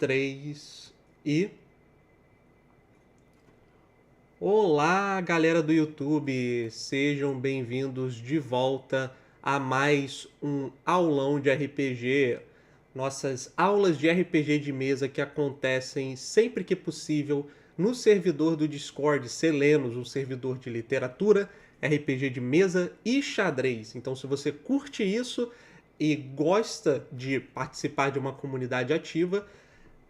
3 e... Olá, galera do YouTube! Sejam bem-vindos de volta a mais um aulão de RPG. Nossas aulas de RPG de mesa que acontecem sempre que possível no servidor do Discord Selenos, um servidor de literatura, RPG de mesa e xadrez. Então, se você curte isso e gosta de participar de uma comunidade ativa,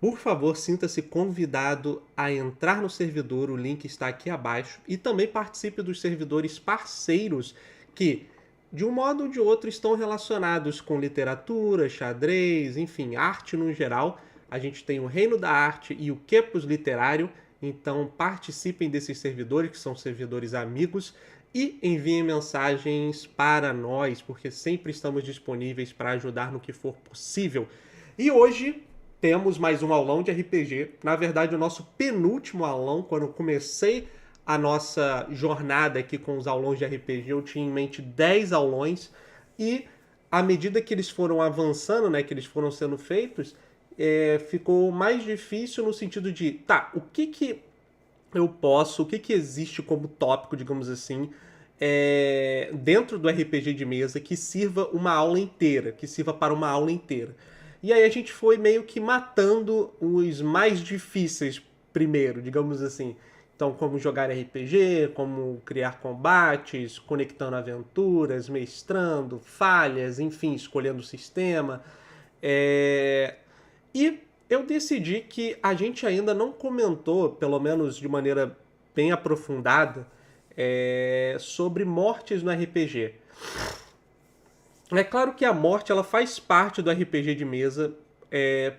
por favor, sinta-se convidado a entrar no servidor, o link está aqui abaixo, e também participe dos servidores parceiros que, de um modo ou de outro, estão relacionados com literatura, xadrez, enfim, arte no geral. A gente tem o Reino da Arte e o Quepos Literário, então participem desses servidores, que são servidores amigos, e enviem mensagens para nós, porque sempre estamos disponíveis para ajudar no que for possível. E hoje temos mais um aulão de RPG. Na verdade, o nosso penúltimo aulão. Quando eu comecei a nossa jornada aqui com os aulões de RPG, eu tinha em mente 10 aulões. E à medida que eles foram avançando, né, que eles foram sendo feitos, ficou mais difícil no sentido de, tá, o que eu posso, o que existe como tópico, digamos assim, dentro do RPG de mesa que sirva uma aula inteira, que sirva para uma aula inteira. E aí a gente foi meio que matando os mais difíceis primeiro, digamos assim. Então, como jogar RPG, como criar combates, conectando aventuras, mestrando, falhas, enfim, escolhendo o sistema. E eu decidi que a gente ainda não comentou, pelo menos de maneira bem aprofundada, sobre mortes no RPG. É claro que a morte ela faz parte do RPG de mesa,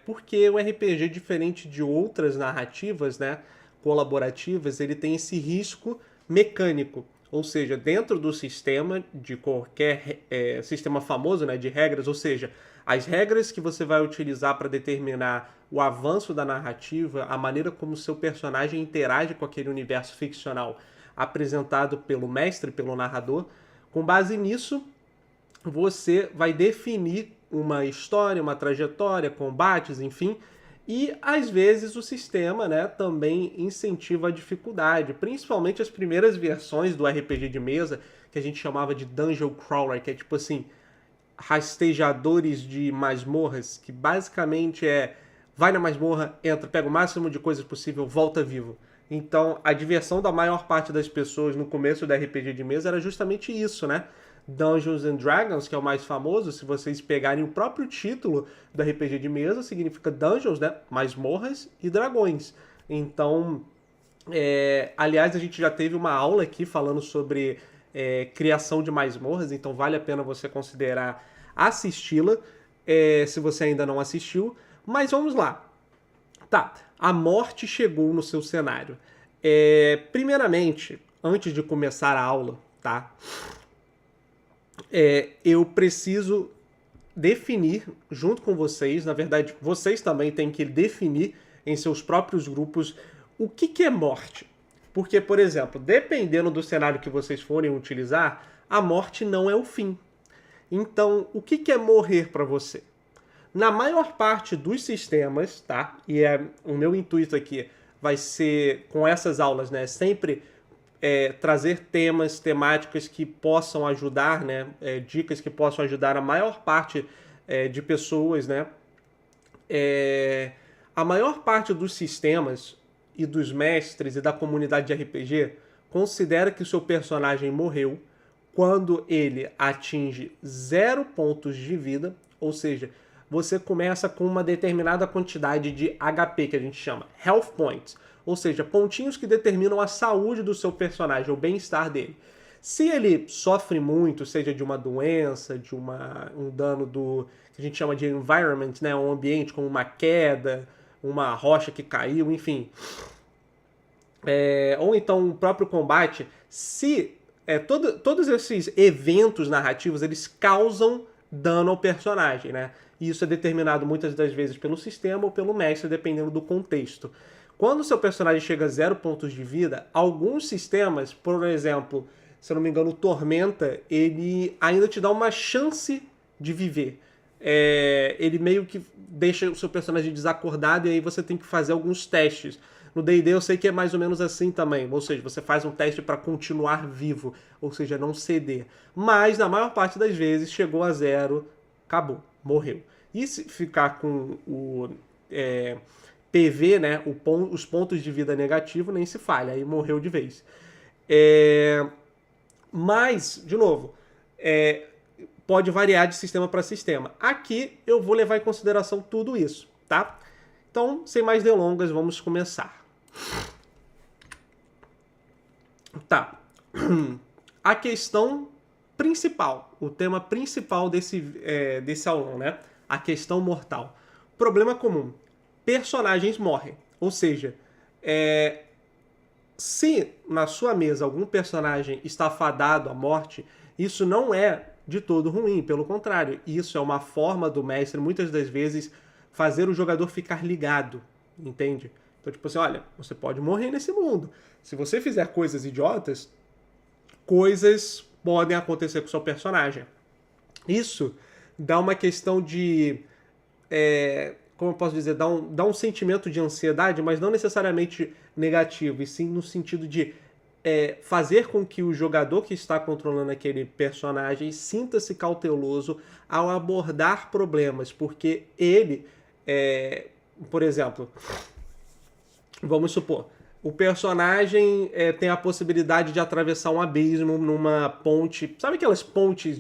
porque o RPG, diferente de outras narrativas, né, colaborativas, ele tem esse risco mecânico. Ou seja, dentro do sistema, de qualquer sistema famoso, né, de regras, ou seja, as regras que você vai utilizar para determinar o avanço da narrativa, a maneira como o seu personagem interage com aquele universo ficcional apresentado pelo mestre, pelo narrador, com base nisso, você vai definir uma história, uma trajetória, combates, enfim, e às vezes o sistema, né, também incentiva a dificuldade, principalmente as primeiras versões do RPG de mesa, que a gente chamava de Dungeon Crawler, que é tipo assim, rastejadores de masmorras, que basicamente vai na masmorra, entra, pega o máximo de coisas possível, volta vivo. Então, a diversão da maior parte das pessoas no começo do RPG de mesa era justamente isso, né? Dungeons and Dragons, que é o mais famoso, se vocês pegarem o próprio título do RPG de mesa, significa Dungeons, né? Masmorras e dragões. Então, aliás, a gente já teve uma aula aqui falando sobre criação de masmorras, então vale a pena você considerar assisti-la, se você ainda não assistiu. Mas vamos lá. Tá, a morte chegou no seu cenário. Primeiramente, antes de começar a aula, tá? Eu preciso definir junto com vocês, na verdade, vocês também têm que definir em seus próprios grupos o que é morte. Porque, por exemplo, dependendo do cenário que vocês forem utilizar, a morte não é o fim. Então, o que é morrer para você? Na maior parte dos sistemas, tá? E o meu intuito aqui vai ser, com essas aulas, né, sempre trazer temáticas que possam ajudar, né, dicas que possam ajudar a maior parte de pessoas, né? A maior parte dos sistemas e dos mestres e da comunidade de RPG considera que o seu personagem morreu quando ele atinge 0 pontos de vida, ou seja, você começa com uma determinada quantidade de HP, que a gente chama Health Points, ou seja, pontinhos que determinam a saúde do seu personagem, o bem-estar dele. Se ele sofre muito, seja de uma doença, de um dano do que a gente chama de environment, né, um ambiente como uma queda, uma rocha que caiu, enfim, ou então o próprio combate, se todos esses eventos narrativos eles causam dano ao personagem, né? E isso é determinado muitas das vezes pelo sistema ou pelo mestre, dependendo do contexto. Quando o seu personagem chega a 0 pontos de vida, alguns sistemas, por exemplo, se eu não me engano, o Tormenta, ele ainda te dá uma chance de viver. ele meio que deixa o seu personagem desacordado e aí você tem que fazer alguns testes. No D&D eu sei que é mais ou menos assim também, ou seja, você faz um teste para continuar vivo, ou seja, não ceder. Mas na maior parte das vezes chegou a 0, acabou, morreu. E se ficar com o PV, né, os pontos de vida negativo, nem se falha, aí morreu de vez. Mas, de novo, pode variar de sistema para sistema. Aqui eu vou levar em consideração tudo isso, tá? Então, sem mais delongas, vamos começar. Tá. A questão principal, o tema principal desse aulão, né? A questão mortal. Problema comum. Personagens morrem. Ou seja, se na sua mesa algum personagem está fadado à morte, isso não é de todo ruim. Pelo contrário, isso é uma forma do mestre, muitas das vezes, fazer o jogador ficar ligado. Entende? Então, tipo assim, olha, você pode morrer nesse mundo. Se você fizer coisas idiotas, coisas podem acontecer com o seu personagem. Isso dá uma questão de... como eu posso dizer? Dá um sentimento de ansiedade, mas não necessariamente negativo, e sim no sentido de fazer com que o jogador que está controlando aquele personagem sinta-se cauteloso ao abordar problemas, porque ele, por exemplo, vamos supor, o personagem tem a possibilidade de atravessar um abismo numa ponte. Sabe aquelas pontes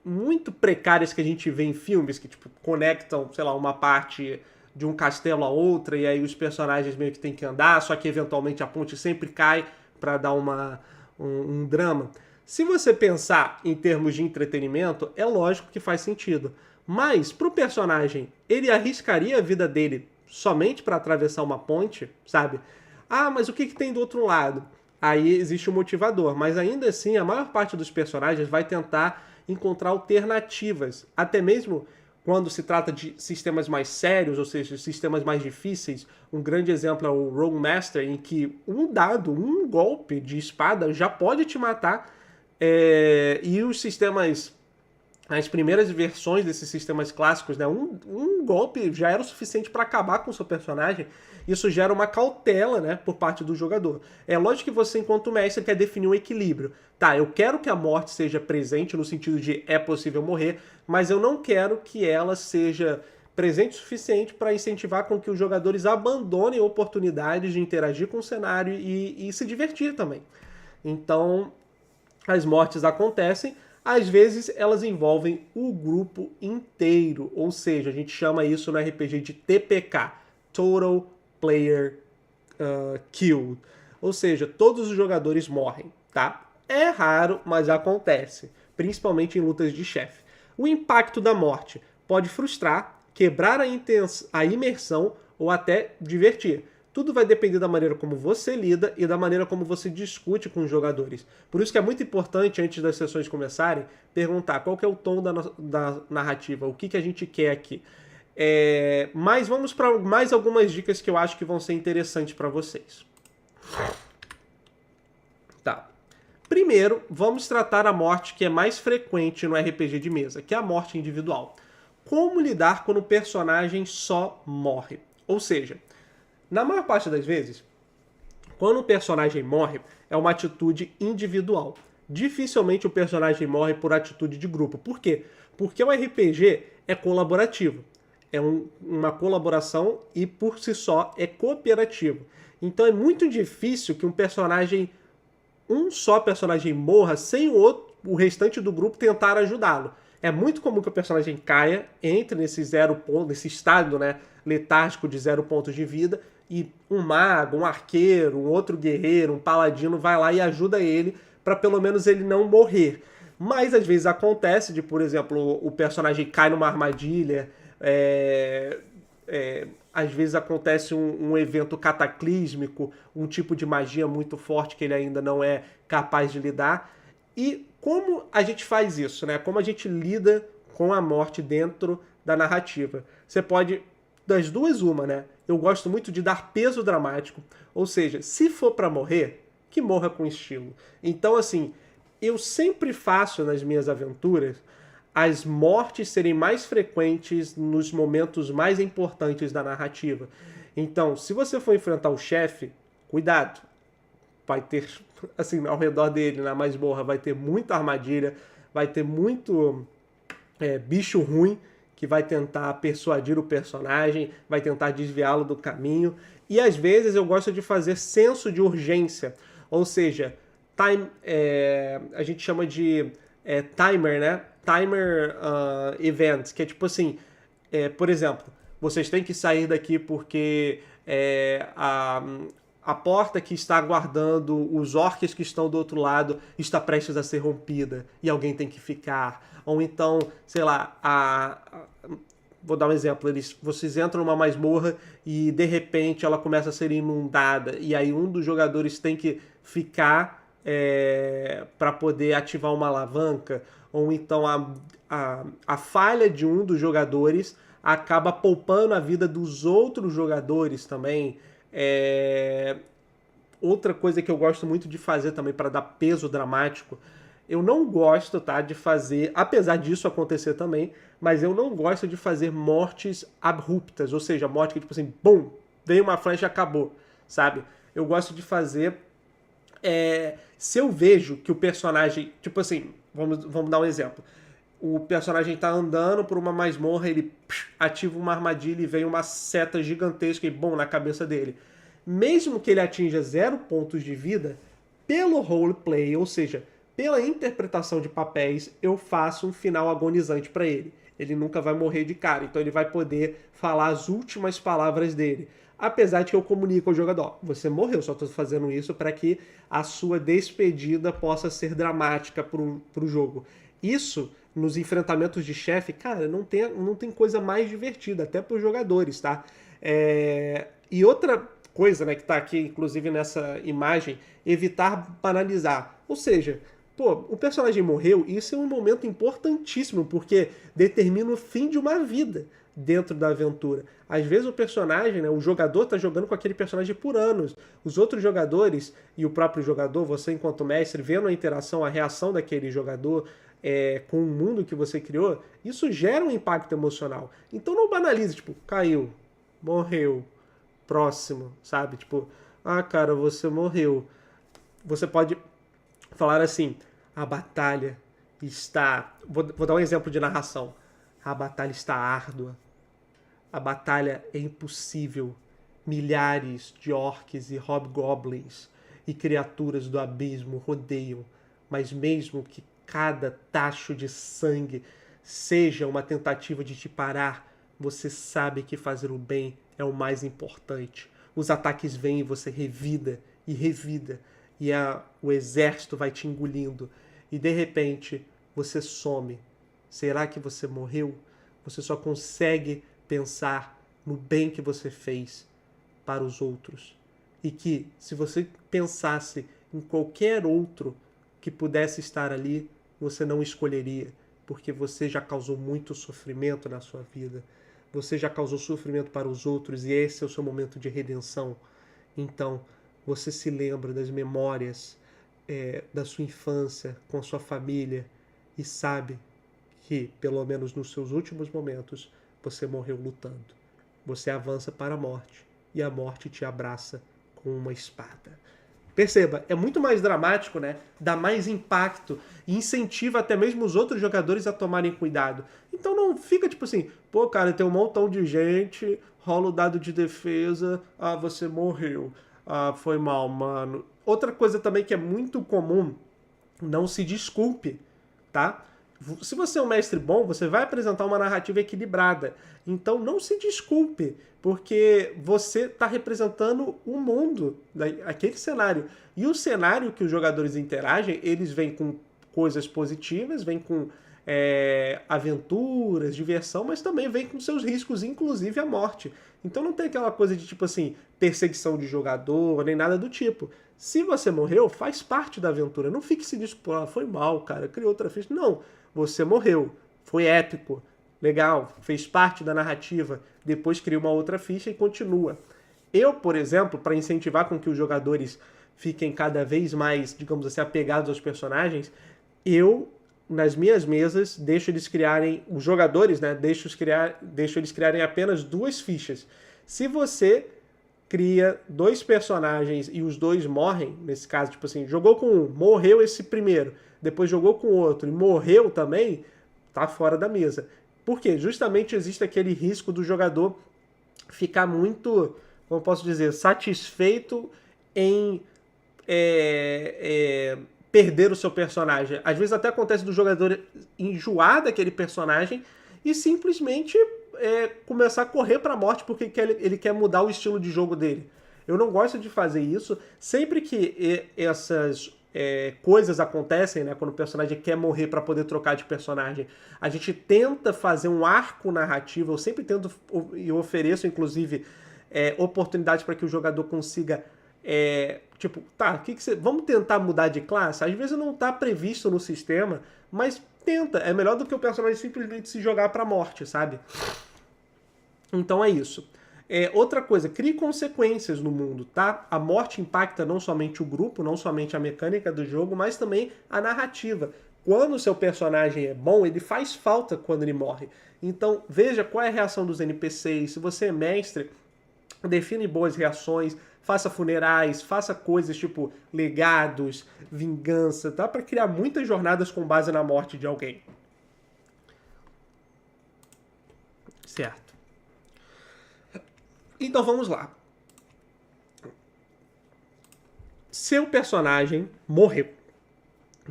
muito precárias que a gente vê em filmes que tipo, conectam, sei lá, uma parte de um castelo a outra e aí os personagens meio que têm que andar, só que eventualmente a ponte sempre cai para dar um drama. Se você pensar em termos de entretenimento, é lógico que faz sentido. Mas pro personagem, ele arriscaria a vida dele somente para atravessar uma ponte, sabe? Ah, mas o que tem do outro lado? Aí existe um motivador, mas ainda assim a maior parte dos personagens vai tentar encontrar alternativas, até mesmo quando se trata de sistemas mais sérios, ou seja, sistemas mais difíceis. Um grande exemplo é o Rogue Master, em que um golpe de espada já pode te matar, e os sistemas... As primeiras versões desses sistemas clássicos, né, um golpe já era o suficiente para acabar com o seu personagem. Isso gera uma cautela, né, por parte do jogador. É lógico que você, enquanto mestre, quer definir um equilíbrio. Tá, eu quero que a morte seja presente no sentido de é possível morrer, mas eu não quero que ela seja presente o suficiente para incentivar com que os jogadores abandonem oportunidades de interagir com o cenário e se divertir também. Então, as mortes acontecem. Às vezes elas envolvem o grupo inteiro, ou seja, a gente chama isso no RPG de TPK, Total Player Killed, ou seja, todos os jogadores morrem, tá? É raro, mas acontece, principalmente em lutas de chefe. O impacto da morte pode frustrar, quebrar a imersão ou até divertir. Tudo vai depender da maneira como você lida e da maneira como você discute com os jogadores. Por isso que é muito importante, antes das sessões começarem, perguntar qual que é o tom da narrativa, o que a gente quer aqui. Mas vamos para mais algumas dicas que eu acho que vão ser interessantes para vocês. Tá. Primeiro, vamos tratar a morte que é mais frequente no RPG de mesa, que é a morte individual. Como lidar quando o personagem só morre? Ou seja, na maior parte das vezes, quando o personagem morre, é uma atitude individual. Dificilmente o personagem morre por atitude de grupo. Por quê? Porque o RPG é colaborativo. É uma colaboração e, por si só, é cooperativo. Então é muito difícil que um só personagem morra sem o restante do grupo tentar ajudá-lo. É muito comum que o personagem caia, entre nesse estado, né, letárgico de 0 pontos de vida, e um mago, um arqueiro, um outro guerreiro, um paladino vai lá e ajuda ele para pelo menos ele não morrer. Mas às vezes acontece de, por exemplo, o personagem cai numa armadilha, às vezes acontece um evento cataclísmico, um tipo de magia muito forte que ele ainda não é capaz de lidar. E como a gente faz isso, né? Como a gente lida com a morte dentro da narrativa? Você pode, das duas, uma, né? Eu gosto muito de dar peso dramático, ou seja, se for para morrer, que morra com estilo. Então, assim, eu sempre faço nas minhas aventuras as mortes serem mais frequentes nos momentos mais importantes da narrativa. Então, se você for enfrentar o chefe, cuidado. Vai ter, assim, ao redor dele, na masmorra, vai ter muita armadilha, vai ter muito bicho ruim que vai tentar persuadir o personagem, vai tentar desviá-lo do caminho. E às vezes eu gosto de fazer senso de urgência, ou seja, a gente chama de timer, né? Timer events, que é tipo assim, por exemplo, vocês têm que sair daqui porque a porta que está guardando os orcs que estão do outro lado está prestes a ser rompida e alguém tem que ficar. Ou então, sei lá, vou dar um exemplo, vocês entram numa masmorra e de repente ela começa a ser inundada e aí um dos jogadores tem que ficar para poder ativar uma alavanca, ou então a falha de um dos jogadores acaba poupando a vida dos outros jogadores também. Outra coisa que eu gosto muito de fazer também para dar peso dramático, eu não gosto, tá, de fazer, apesar disso acontecer também, mas eu não gosto de fazer mortes abruptas, ou seja, morte que tipo assim, bum, veio uma flecha e acabou, sabe? Eu gosto de fazer se eu vejo que o personagem, tipo assim, vamos dar um exemplo. O personagem tá andando por uma masmorra, ele ativa uma armadilha e vem uma seta gigantesca e bom na cabeça dele. Mesmo que ele atinja 0 pontos de vida, pelo roleplay, ou seja, pela interpretação de papéis, eu faço um final agonizante para ele. Ele nunca vai morrer de cara, então ele vai poder falar as últimas palavras dele. Apesar de que eu comunico ao jogador, você morreu, só estou fazendo isso para que a sua despedida possa ser dramática pro jogo. Isso, nos enfrentamentos de chefe, cara, não tem coisa mais divertida, até para os jogadores, tá? E outra coisa, né, que está aqui, inclusive nessa imagem, evitar banalizar. Ou seja, pô, o personagem morreu, isso é um momento importantíssimo, porque determina o fim de uma vida dentro da aventura. Às vezes o personagem, né, o jogador está jogando com aquele personagem por anos. Os outros jogadores e o próprio jogador, você enquanto mestre, vendo a interação, a reação daquele jogador com o mundo que você criou, isso gera um impacto emocional. Então não banalize, tipo, caiu, morreu, próximo, sabe? Tipo, cara, você morreu. Você pode falar assim, a batalha está... Vou dar um exemplo de narração. A batalha está árdua. A batalha é impossível. Milhares de orcs e hobgoblins e criaturas do abismo rodeiam. Mas mesmo que cada tacho de sangue seja uma tentativa de te parar, você sabe que fazer o bem é o mais importante. Os ataques vêm e você revida e revida. E o exército vai te engolindo. E de repente você some. Será que você morreu? Você só consegue pensar no bem que você fez para os outros. E que se você pensasse em qualquer outro que pudesse estar ali, você não escolheria. Porque você já causou muito sofrimento na sua vida. Você já causou sofrimento para os outros e esse é o seu momento de redenção. Então, você se lembra das memórias da sua infância com a sua família e sabe que, pelo menos nos seus últimos momentos, você morreu lutando. Você avança para a morte e a morte te abraça com uma espada. Perceba, é muito mais dramático, né? Dá mais impacto e incentiva até mesmo os outros jogadores a tomarem cuidado. Então não fica tipo assim, pô, cara, tem um montão de gente, rola o dado de defesa, você morreu. Foi mal, mano. Outra coisa também que é muito comum, não se desculpe, tá? Se você é um mestre bom, você vai apresentar uma narrativa equilibrada. Então não se desculpe, porque você está representando o mundo, aquele cenário. E o cenário que os jogadores interagem, eles vêm com coisas positivas, vêm com aventuras, diversão, mas também vêm com seus riscos, inclusive a morte. Então não tem aquela coisa de tipo assim, perseguição de jogador, nem nada do tipo. Se você morreu, faz parte da aventura. Não fique se desculpando, foi mal, cara, criou outra ficha. Não, você morreu, foi épico, legal, fez parte da narrativa, depois cria uma outra ficha e continua. Eu, por exemplo, para incentivar com que os jogadores fiquem cada vez mais, digamos assim, apegados aos personagens, eu nas minhas mesas, deixo eles criarem, os jogadores, né, deixo eles criarem apenas 2 fichas. Se você cria 2 personagens e os 2 morrem, nesse caso, tipo assim, jogou com um, morreu esse primeiro, depois jogou com outro e morreu também, tá fora da mesa. Por quê? Justamente existe aquele risco do jogador ficar muito, como eu posso dizer, satisfeito em perder o seu personagem. Às vezes até acontece do jogador enjoar daquele personagem e simplesmente começar a correr para a morte porque ele quer mudar o estilo de jogo dele. Eu não gosto de fazer isso. Sempre que essas coisas acontecem, né, quando o personagem quer morrer para poder trocar de personagem, a gente tenta fazer um arco narrativo. Eu sempre tento e ofereço, inclusive, oportunidades para que o jogador consiga tipo, tá, vamos tentar mudar de classe? Às vezes não está previsto no sistema, mas tenta. É melhor do que o personagem simplesmente se jogar pra morte, sabe? Então é isso. Outra coisa, crie consequências no mundo, tá? A morte impacta não somente o grupo, não somente a mecânica do jogo, mas também a narrativa. Quando o seu personagem é bom, ele faz falta quando ele morre. Então veja qual é a reação dos NPCs. Se você é mestre, define boas reações, faça funerais, faça coisas tipo legados, vingança, dá para criar muitas jornadas com base na morte de alguém. Certo. Então vamos lá. Seu personagem morreu.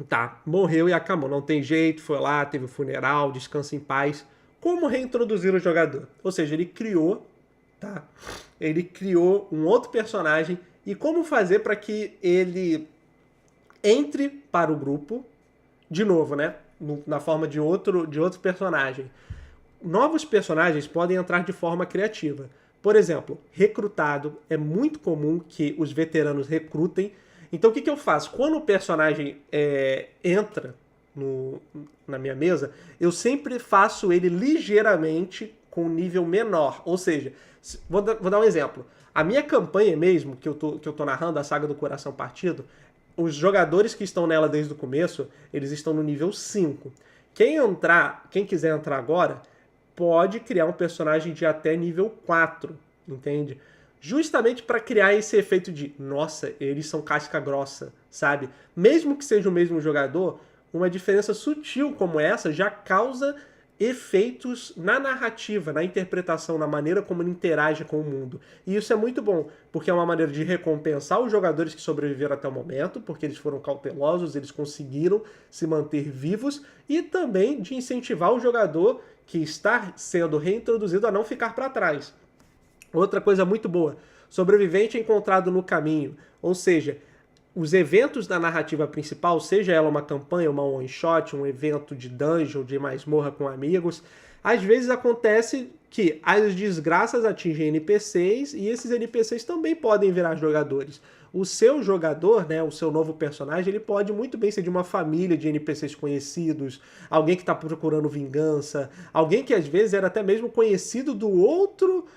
Tá, morreu e acabou, não tem jeito, foi lá, teve o funeral, descansa em paz. Como reintroduzir o jogador? Ou seja, ele criou, tá? Ele criou um outro personagem e como fazer para que ele entre para o grupo de novo, né? Na forma de outro personagem. Novos personagens podem entrar de forma criativa. Por exemplo, recrutado. É muito comum que os veteranos recrutem. Então o que eu faço? Quando o personagem entra na minha mesa, eu sempre faço ele ligeiramente com um nível menor. Ou seja, vou dar um exemplo. A minha campanha mesmo, que eu tô narrando, a Saga do Coração Partido, os jogadores que estão nela desde o começo, eles estão no nível 5. Quem quiser entrar agora, pode criar um personagem de até nível 4, entende? Justamente para criar esse efeito de, nossa, eles são casca grossa, sabe? Mesmo que seja o mesmo jogador, uma diferença sutil como essa já causa efeitos na narrativa, na interpretação, na maneira como ele interage com o mundo. E isso é muito bom, porque é uma maneira de recompensar os jogadores que sobreviveram até o momento, porque eles foram cautelosos, eles conseguiram se manter vivos, e também de incentivar o jogador que está sendo reintroduzido a não ficar para trás. Outra coisa muito boa, sobrevivente encontrado no caminho, ou seja, os eventos da narrativa principal, seja ela uma campanha, uma one-shot, um evento de dungeon, de masmorra com amigos, às vezes acontece que as desgraças atingem NPCs e esses NPCs também podem virar jogadores. O seu jogador, né, o seu novo personagem, ele pode muito bem ser de uma família de NPCs conhecidos, alguém que está procurando vingança, alguém que às vezes era até mesmo conhecido do outro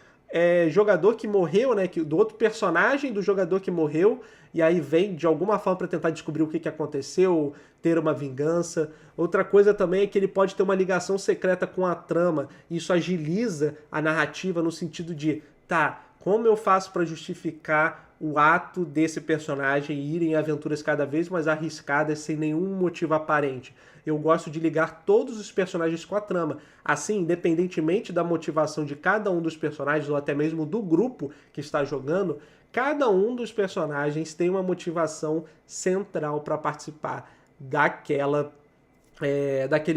jogador que morreu, né, do outro personagem do jogador que morreu, e aí vem de alguma forma para tentar descobrir o que aconteceu, ter uma vingança. Outra coisa também é que ele pode ter uma ligação secreta com a trama, e isso agiliza a narrativa no sentido de, tá, como eu faço para justificar o ato desse personagem ir em aventuras cada vez mais arriscadas sem nenhum motivo aparente. Eu gosto de ligar todos os personagens com a trama. Assim, independentemente da motivação de cada um dos personagens, ou até mesmo do grupo que está jogando, cada um dos personagens tem uma motivação central para participar daquele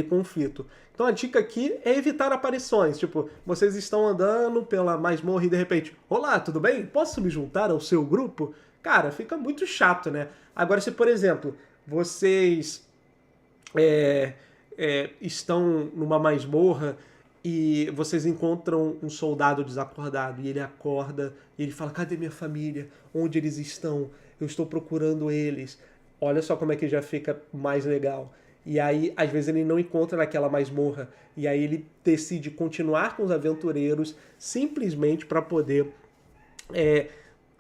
conflito. Então a dica aqui é evitar aparições. Tipo, vocês estão andando pela masmorra e de repente, olá, tudo bem? Posso me juntar ao seu grupo? Cara, fica muito chato, né? Agora, se por exemplo, vocês estão numa masmorra e vocês encontram um soldado desacordado e ele acorda e ele fala, cadê minha família? Onde eles estão? Eu estou procurando eles. Olha só como é que já fica mais legal. E aí, às vezes, ele não encontra naquela masmorra. E aí ele decide continuar com os aventureiros simplesmente para poder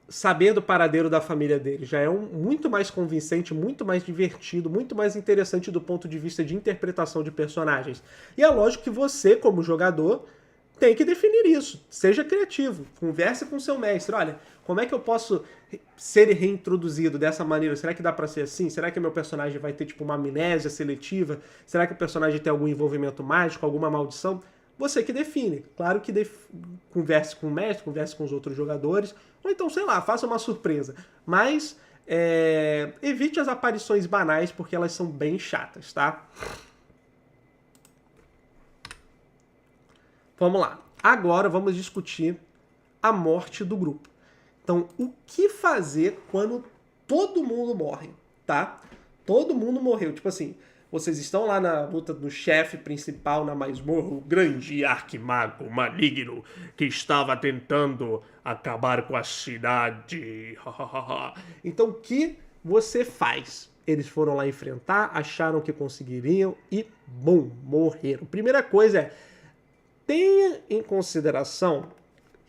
saber do paradeiro da família dele. Já é muito mais convincente, muito mais divertido, muito mais interessante do ponto de vista de interpretação de personagens. E é lógico que você, como jogador, tem que definir isso. Seja criativo. Converse com seu mestre. Olha, como é que eu posso ser reintroduzido dessa maneira? Será que dá pra ser assim? Será que meu personagem vai ter tipo uma amnésia seletiva? Será que o personagem tem algum envolvimento mágico, alguma maldição? Você que define. Claro que converse com o mestre, converse com os outros jogadores, ou então, sei lá, faça uma surpresa. Mas evite as aparições banais, porque elas são bem chatas, tá? Vamos lá. Agora vamos discutir a morte do grupo. Então, o que fazer quando todo mundo morre, tá? Todo mundo morreu. Tipo assim, vocês estão lá na luta do chefe principal na masmorra, o grande arquimago maligno que estava tentando acabar com a cidade. Então, o que você faz? Eles foram lá enfrentar, acharam que conseguiriam e, bum, morreram. Primeira coisa é, tenha em consideração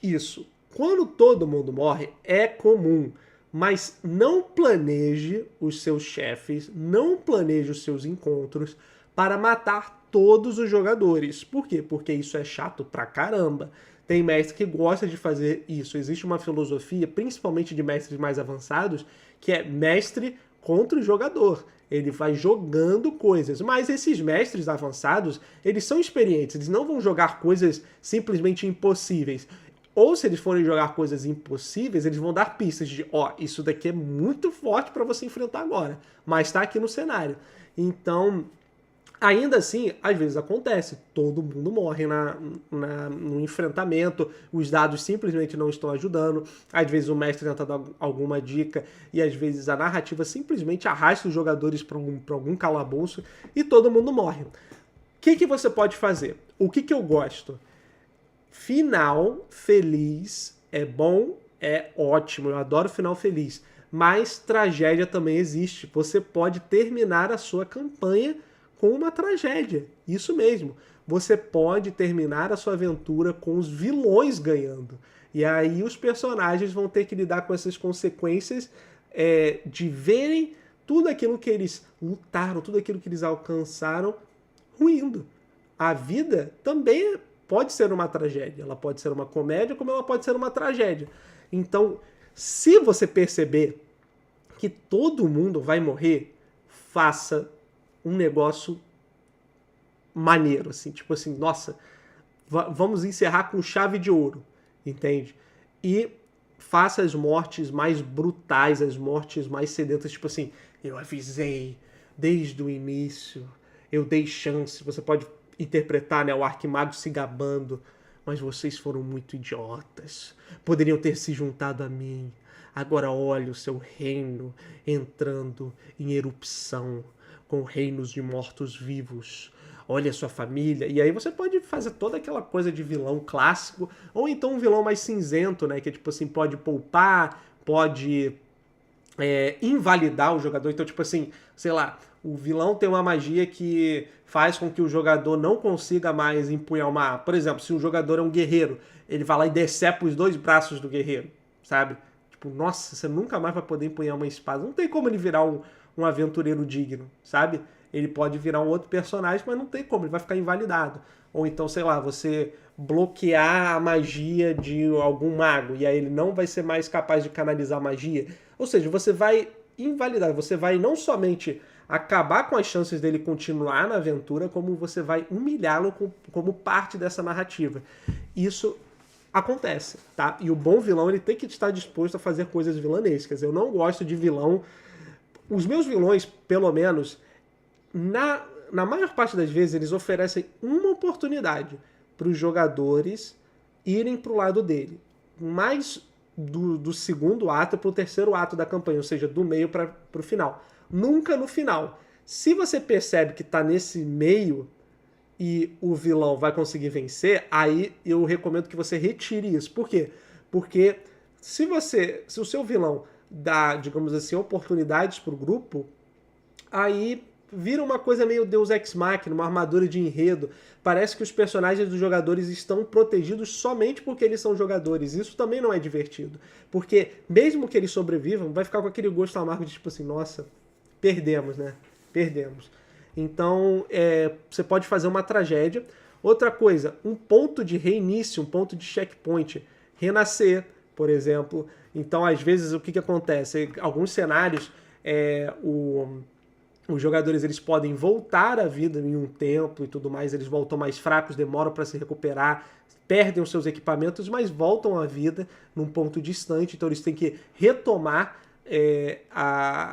isso. Quando todo mundo morre, é comum, mas não planeje os seus chefes, não planeje os seus encontros para matar todos os jogadores. Por quê? Porque isso é chato pra caramba. Tem mestre que gosta de fazer isso. Existe uma filosofia, principalmente de mestres mais avançados, que é mestre contra o jogador. Ele vai jogando coisas. Mas esses mestres avançados, eles são experientes. Eles não vão jogar coisas simplesmente impossíveis. Ou se eles forem jogar coisas impossíveis, eles vão dar pistas de, isso daqui é muito forte para você enfrentar agora, mas está aqui no cenário. Então, ainda assim, às vezes acontece, todo mundo morre no enfrentamento, os dados simplesmente não estão ajudando, às vezes o mestre tenta dar alguma dica e às vezes a narrativa simplesmente arrasta os jogadores para algum calabouço e todo mundo morre. O que você pode fazer? O que eu gosto? Final feliz é bom, é ótimo, eu adoro final feliz, mas tragédia também existe. Você pode terminar a sua campanha com uma tragédia, isso mesmo. Você pode terminar a sua aventura com os vilões ganhando. E aí os personagens vão ter que lidar com essas consequências de verem tudo aquilo que eles lutaram, tudo aquilo que eles alcançaram ruindo. A vida também pode ser uma tragédia. Ela pode ser uma comédia, como ela pode ser uma tragédia. Então, se você perceber que todo mundo vai morrer, faça um negócio maneiro, assim, tipo assim, nossa, vamos encerrar com chave de ouro, entende? E faça as mortes mais brutais, as mortes mais sedentas, tipo assim, eu avisei desde o início, eu dei chance. Você pode interpretar, né, o arquimago se gabando, mas vocês foram muito idiotas, poderiam ter se juntado a mim. Agora olha o seu reino entrando em erupção, com reinos de mortos-vivos. Olha a sua família. E aí você pode fazer toda aquela coisa de vilão clássico, ou então um vilão mais cinzento, né, que tipo assim, pode poupar, pode invalidar o jogador. Então, tipo assim, sei lá, o vilão tem uma magia que faz com que o jogador não consiga mais empunhar uma arma. Por exemplo, se um jogador é um guerreiro, ele vai lá e decepa os dois braços do guerreiro, sabe? Tipo, nossa, você nunca mais vai poder empunhar uma espada. Não tem como ele virar um aventureiro digno, sabe? Ele pode virar um outro personagem, mas não tem como, ele vai ficar invalidado. Ou então, sei lá, você bloquear a magia de algum mago, e aí ele não vai ser mais capaz de canalizar magia. Ou seja, você vai invalidar, você vai não somente acabar com as chances dele continuar na aventura, como você vai humilhá-lo como parte dessa narrativa. Isso acontece, tá? E o bom vilão, ele tem que estar disposto a fazer coisas vilanescas. Eu não gosto de vilão... Os meus vilões, pelo menos, na maior parte das vezes, eles oferecem uma oportunidade para os jogadores irem para o lado dele. Mais do segundo ato para o terceiro ato da campanha, ou seja, do meio para o final. Nunca no final. Se você percebe que está nesse meio e o vilão vai conseguir vencer, aí eu recomendo que você retire isso. Por quê? Porque se o seu vilão dá, digamos assim, oportunidades para o grupo, aí vira uma coisa meio Deus Ex Machina, uma armadura de enredo. Parece que os personagens dos jogadores estão protegidos somente porque eles são jogadores. Isso também não é divertido. Porque mesmo que eles sobrevivam, vai ficar com aquele gosto amargo de tipo assim, nossa, perdemos, né? Perdemos. Então, você pode fazer uma tragédia. Outra coisa, um ponto de reinício, um ponto de checkpoint. Renascer, por exemplo. Então, às vezes, o que acontece? Alguns cenários, os jogadores eles podem voltar à vida em um tempo e tudo mais, eles voltam mais fracos, demoram para se recuperar, perdem os seus equipamentos, mas voltam à vida num ponto distante, então eles têm que retomar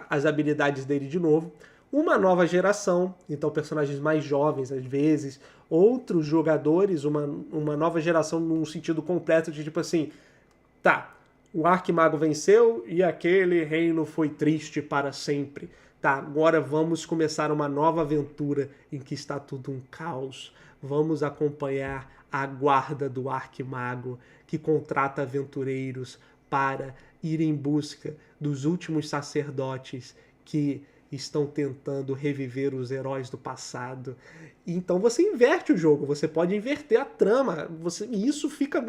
as habilidades dele de novo. Uma nova geração, então personagens mais jovens às vezes, outros jogadores, uma nova geração num sentido completo de tipo assim, tá, o Arquimago venceu e aquele reino foi triste para sempre. Tá, agora vamos começar uma nova aventura em que está tudo um caos. Vamos acompanhar a guarda do Arquimago, que contrata aventureiros para ir em busca dos últimos sacerdotes que estão tentando reviver os heróis do passado. Então você inverte o jogo, você pode inverter a trama. E isso fica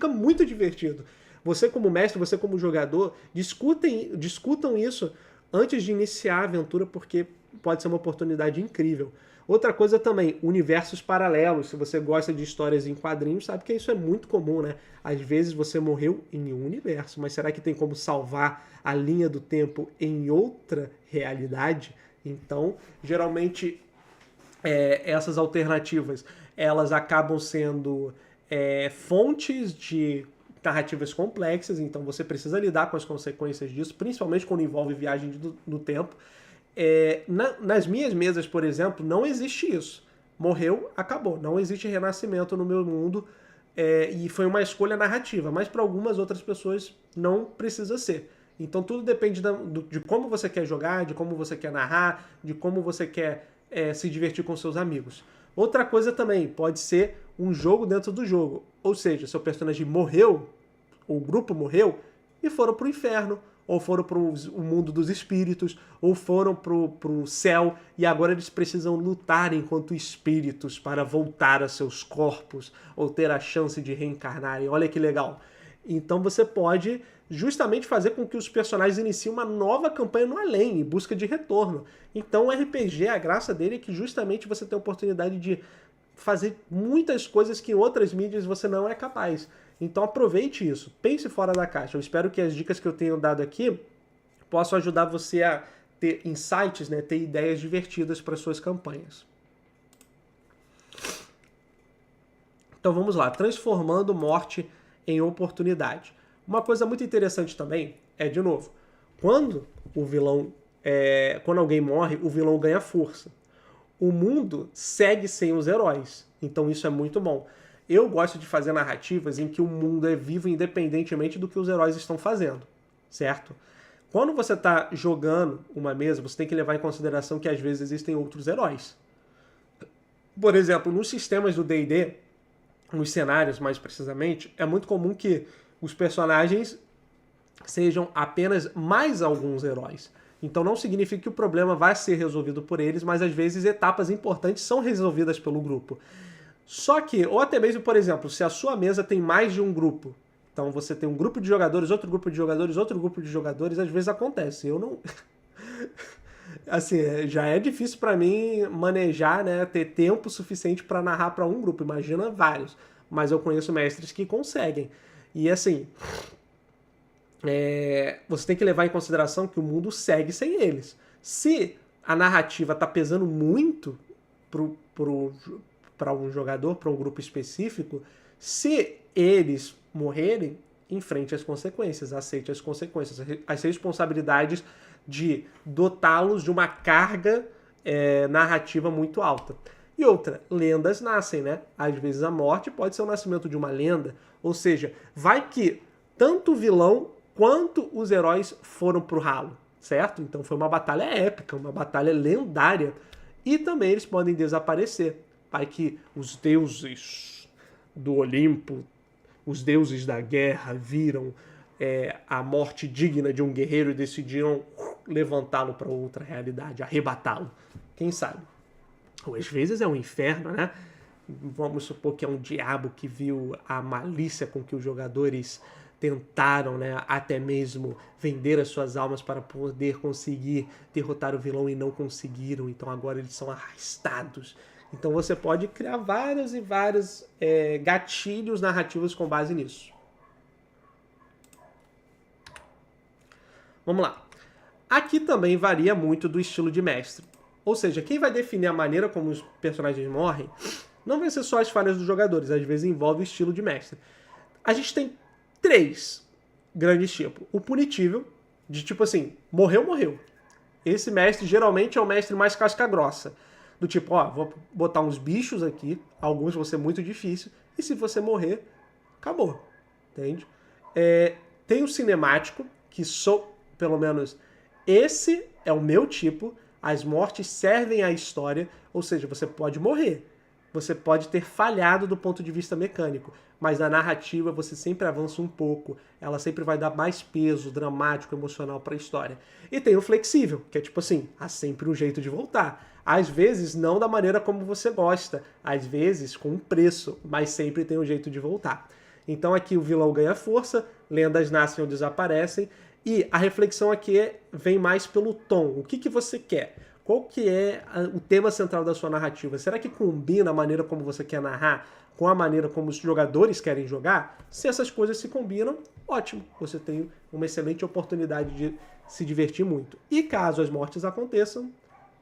muito divertido. Você como mestre, você como jogador, discutam isso antes de iniciar a aventura, porque pode ser uma oportunidade incrível. Outra coisa também, universos paralelos. Se você gosta de histórias em quadrinhos, sabe que isso é muito comum, né? Às vezes você morreu em um universo, mas será que tem como salvar a linha do tempo em outra realidade? Então, geralmente, essas alternativas, elas acabam sendo fontes de narrativas complexas, então você precisa lidar com as consequências disso, principalmente quando envolve viagem no tempo. Nas minhas mesas, por exemplo, não existe isso. Morreu, acabou. Não existe renascimento no meu mundo, e foi uma escolha narrativa, mas para algumas outras pessoas não precisa ser. Então tudo depende de como você quer jogar, de como você quer narrar, de como você quer se divertir com seus amigos. Outra coisa também, pode ser um jogo dentro do jogo. Ou seja, seu personagem morreu, o grupo morreu, e foram pro inferno, ou foram pro o mundo dos espíritos, ou foram pro céu, e agora eles precisam lutar enquanto espíritos para voltar a seus corpos, ou ter a chance de reencarnarem. Olha que legal. Então você pode justamente fazer com que os personagens iniciem uma nova campanha no além, em busca de retorno. Então o RPG, a graça dele é que justamente você tem a oportunidade de fazer muitas coisas que em outras mídias você não é capaz. Então aproveite isso, pense fora da caixa. Eu espero que as dicas que eu tenho dado aqui possam ajudar você a ter insights, né, ter ideias divertidas para suas campanhas. Então vamos lá, transformando morte em oportunidade. Uma coisa muito interessante também é, de novo, quando alguém morre, o vilão ganha força. O mundo segue sem os heróis, então isso é muito bom. Eu gosto de fazer narrativas em que o mundo é vivo independentemente do que os heróis estão fazendo, certo? Quando você está jogando uma mesa, você tem que levar em consideração que às vezes existem outros heróis. Por exemplo, nos sistemas do D&D, nos cenários mais precisamente, é muito comum que os personagens sejam apenas mais alguns heróis. Então não significa que o problema vai ser resolvido por eles, mas às vezes etapas importantes são resolvidas pelo grupo. Só que, ou até mesmo, por exemplo, se a sua mesa tem mais de um grupo, então você tem um grupo de jogadores, outro grupo de jogadores, outro grupo de jogadores, às vezes acontece. Eu não... assim, já é difícil para mim manejar, né, ter tempo suficiente para narrar para um grupo, imagina vários. Mas eu conheço mestres que conseguem. E assim, você tem que levar em consideração que o mundo segue sem eles. Se a narrativa está pesando muito para um jogador, para um grupo específico, se eles morrerem, enfrente as consequências, aceite as consequências, as responsabilidades de dotá-los de uma carga narrativa muito alta. E outra, lendas nascem, né? Às vezes a morte pode ser o nascimento de uma lenda, ou seja, vai que tanto o vilão quanto os heróis foram pro ralo, certo? Então foi uma batalha épica, uma batalha lendária, e também eles podem desaparecer. Vai que os deuses do Olimpo, os deuses da guerra, viram a morte digna de um guerreiro e decidiram levantá-lo para outra realidade, arrebatá-lo. Quem sabe? Ou às vezes é um inferno, né? Vamos supor que é um diabo que viu a malícia com que os jogadores tentaram, né, até mesmo vender as suas almas para poder conseguir derrotar o vilão e não conseguiram, então agora eles são arrastados. Então você pode criar vários e vários gatilhos narrativos com base nisso. Vamos lá. Aqui também varia muito do estilo de mestre. Ou seja, quem vai definir a maneira como os personagens morrem não vai ser só as falhas dos jogadores, às vezes envolve o estilo de mestre. A gente tem 3 grandes tipos. O punitível, de tipo assim, morreu, morreu. Esse mestre geralmente é o mestre mais casca grossa. Do tipo, ó, vou botar uns bichos aqui, alguns vão ser muito difíceis, e se você morrer, acabou. Entende? Tem o cinemático, que pelo menos, esse é o meu tipo. As mortes servem à história, ou seja, você pode morrer. Você pode ter falhado do ponto de vista mecânico, mas na narrativa você sempre avança um pouco. Ela sempre vai dar mais peso dramático, emocional para a história. E tem o flexível, que é tipo assim, há sempre um jeito de voltar. Às vezes não da maneira como você gosta, às vezes com um preço, mas sempre tem um jeito de voltar. Então aqui o vilão ganha força, lendas nascem ou desaparecem, e a reflexão aqui vem mais pelo tom. O que você quer? Qual que é o tema central da sua narrativa? Será que combina a maneira como você quer narrar com a maneira como os jogadores querem jogar? Se essas coisas se combinam, ótimo. Você tem uma excelente oportunidade de se divertir muito. E caso as mortes aconteçam,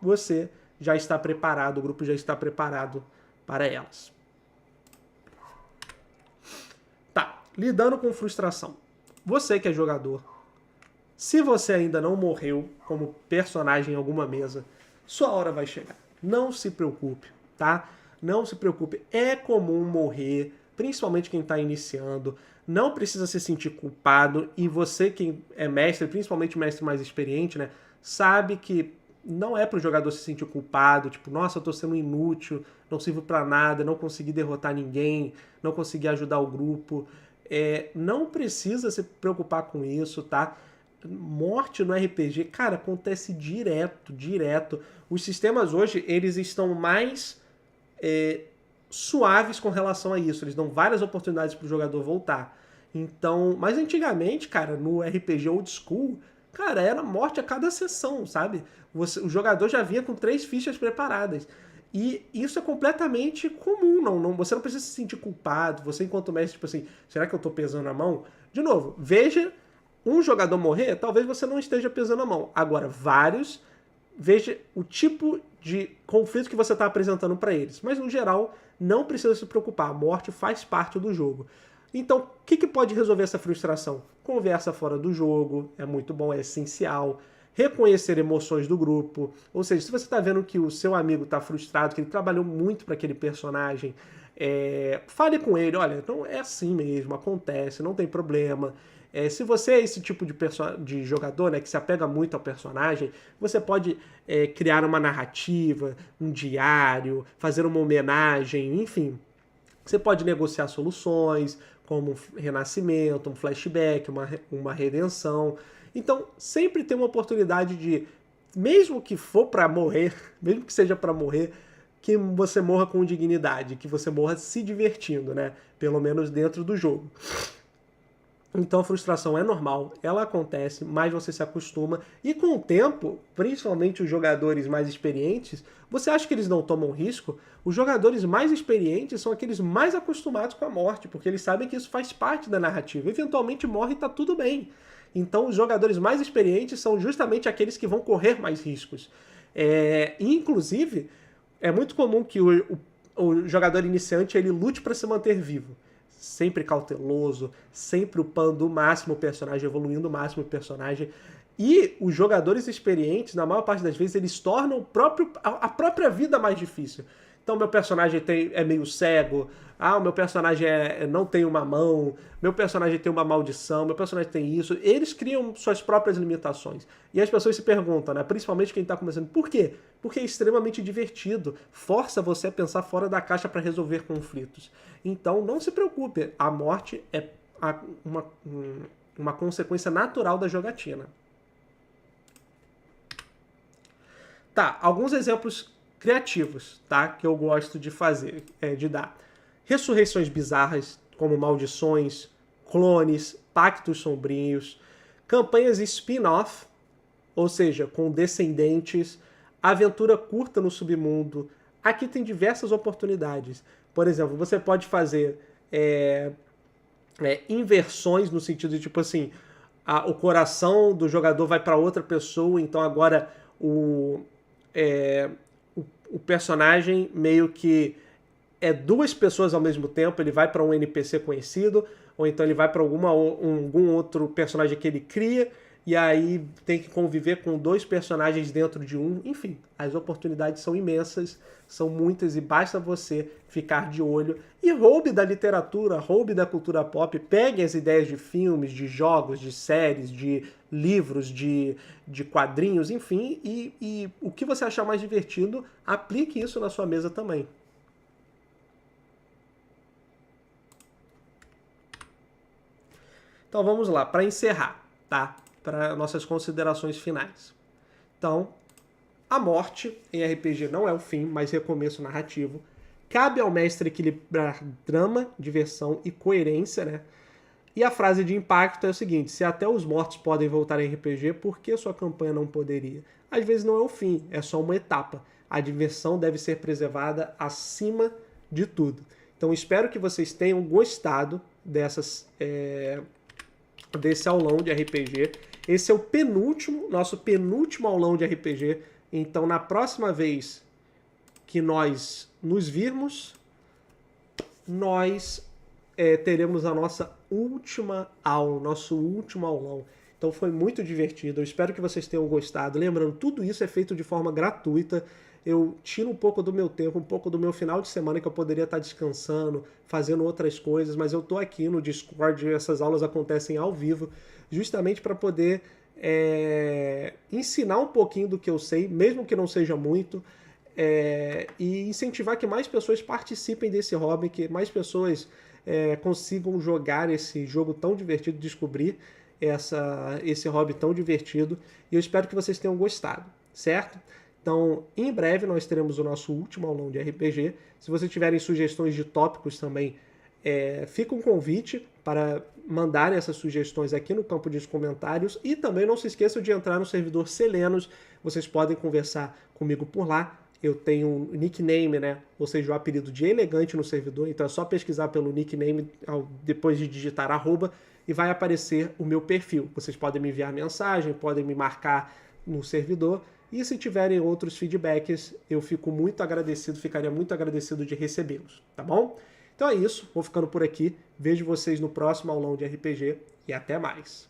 você já está preparado, o grupo já está preparado para elas. Tá, lidando com frustração. Você que é jogador, se você ainda não morreu como personagem em alguma mesa, sua hora vai chegar. Não se preocupe, tá? Não se preocupe. É comum morrer, principalmente quem está iniciando. Não precisa se sentir culpado. E você, quem é mestre, principalmente mestre mais experiente, né, sabe que não é para o jogador se sentir culpado. Tipo, nossa, eu estou sendo inútil, não sirvo para nada, não consegui derrotar ninguém, não consegui ajudar o grupo. Não precisa se preocupar com isso, tá? Morte no RPG, cara, acontece direto. Os sistemas hoje, eles estão mais suaves com relação a isso. Eles dão várias oportunidades para o jogador voltar. Então, mas antigamente, cara, no RPG old school, cara, era morte a cada sessão, sabe? O jogador já vinha com 3 fichas preparadas. E isso é completamente comum, você não precisa se sentir culpado. Você, enquanto mestre, tipo assim, será que eu tô pesando a mão? De novo, veja um jogador morrer, talvez você não esteja pesando a mão. Agora, vários, veja o tipo de conflito que você está apresentando para eles. Mas, no geral, não precisa se preocupar. A morte faz parte do jogo. Então, o que pode resolver essa frustração? Conversa fora do jogo, é muito bom, é essencial. Reconhecer emoções do grupo. Ou seja, se você está vendo que o seu amigo está frustrado, que ele trabalhou muito para aquele personagem, fale com ele, olha, não é assim mesmo, acontece, não tem problema. Se você é esse tipo de jogador, né, que se apega muito ao personagem, você pode criar uma narrativa, um diário, fazer uma homenagem, enfim. Você pode negociar soluções, como um renascimento, um flashback, uma redenção. Então, sempre tem uma oportunidade de, mesmo que for para morrer, mesmo que seja para morrer, que você morra com dignidade, que você morra se divertindo, né? Pelo menos dentro do jogo. Então a frustração é normal, ela acontece, mas você se acostuma. E com o tempo, principalmente os jogadores mais experientes, você acha que eles não tomam risco? Os jogadores mais experientes são aqueles mais acostumados com a morte, porque eles sabem que isso faz parte da narrativa. Eventualmente morre e tá tudo bem. Então os jogadores mais experientes são justamente aqueles que vão correr mais riscos. Inclusive, é muito comum que o jogador iniciante ele lute para se manter vivo. Sempre cauteloso, sempre upando o máximo o personagem, evoluindo o máximo o personagem. E os jogadores experientes, na maior parte das vezes, eles tornam a própria vida mais difícil. Então, meu personagem é meio cego, o meu personagem não tem uma mão, meu personagem tem uma maldição, meu personagem tem isso. Eles criam suas próprias limitações. E as pessoas se perguntam, né? Principalmente quem está começando, por quê? Porque é extremamente divertido, força você a pensar fora da caixa para resolver conflitos. Então, não se preocupe, a morte é uma consequência natural da jogatina. Tá, alguns exemplos criativos, tá? Que eu gosto de fazer, de dar. Ressurreições bizarras, como maldições, clones, pactos sombrios, campanhas spin-off, ou seja, com descendentes, aventura curta no submundo. Aqui tem diversas oportunidades. Por exemplo, você pode fazer inversões no sentido de, tipo assim, o coração do jogador vai para outra pessoa, então agora o personagem meio que é duas pessoas ao mesmo tempo, ele vai para um NPC conhecido, ou então ele vai para algum outro personagem que ele cria, e aí tem que conviver com dois personagens dentro de um. Enfim, as oportunidades são imensas, são muitas, e basta você ficar de olho. E roube da literatura, roube da cultura pop, pegue as ideias de filmes, de jogos, de séries, de livros, de quadrinhos, enfim, e o que você achar mais divertido, aplique isso na sua mesa também. Então vamos lá, para encerrar, tá? Para nossas considerações finais. Então, a morte em RPG não é o fim, mas recomeço narrativo. Cabe ao mestre equilibrar drama, diversão e coerência, né? E a frase de impacto é o seguinte: se até os mortos podem voltar em RPG, por que sua campanha não poderia? Às vezes não é o fim, é só uma etapa. A diversão deve ser preservada acima de tudo. Então espero que vocês tenham gostado desse aulão de RPG. Esse é o nosso penúltimo aulão de RPG. Então, na próxima vez que nós nos virmos, nós teremos a nossa última aula, nosso último aulão. Então foi muito divertido, eu espero que vocês tenham gostado. Lembrando, tudo isso é feito de forma gratuita. Eu tiro um pouco do meu tempo, um pouco do meu final de semana que eu poderia estar descansando, fazendo outras coisas, mas eu estou aqui no Discord, essas aulas acontecem ao vivo, justamente para poder ensinar um pouquinho do que eu sei, mesmo que não seja muito, e incentivar que mais pessoas participem desse hobby, que mais pessoas consigam jogar esse jogo tão divertido, descobrir esse hobby tão divertido, e eu espero que vocês tenham gostado, certo? Então, em breve nós teremos o nosso último aulão de RPG. Se vocês tiverem sugestões de tópicos também, fica um convite para mandarem essas sugestões aqui no campo de comentários. E também não se esqueçam de entrar no servidor Selenos. Vocês podem conversar comigo por lá. Eu tenho um nickname, né? Ou seja, o apelido de elegante no servidor. Então é só pesquisar pelo nickname depois de digitar @ e vai aparecer o meu perfil. Vocês podem me enviar mensagem, podem me marcar no servidor. E se tiverem outros feedbacks, eu ficaria muito agradecido de recebê-los, tá bom? Então é isso, vou ficando por aqui. Vejo vocês no próximo aulão de RPG e até mais.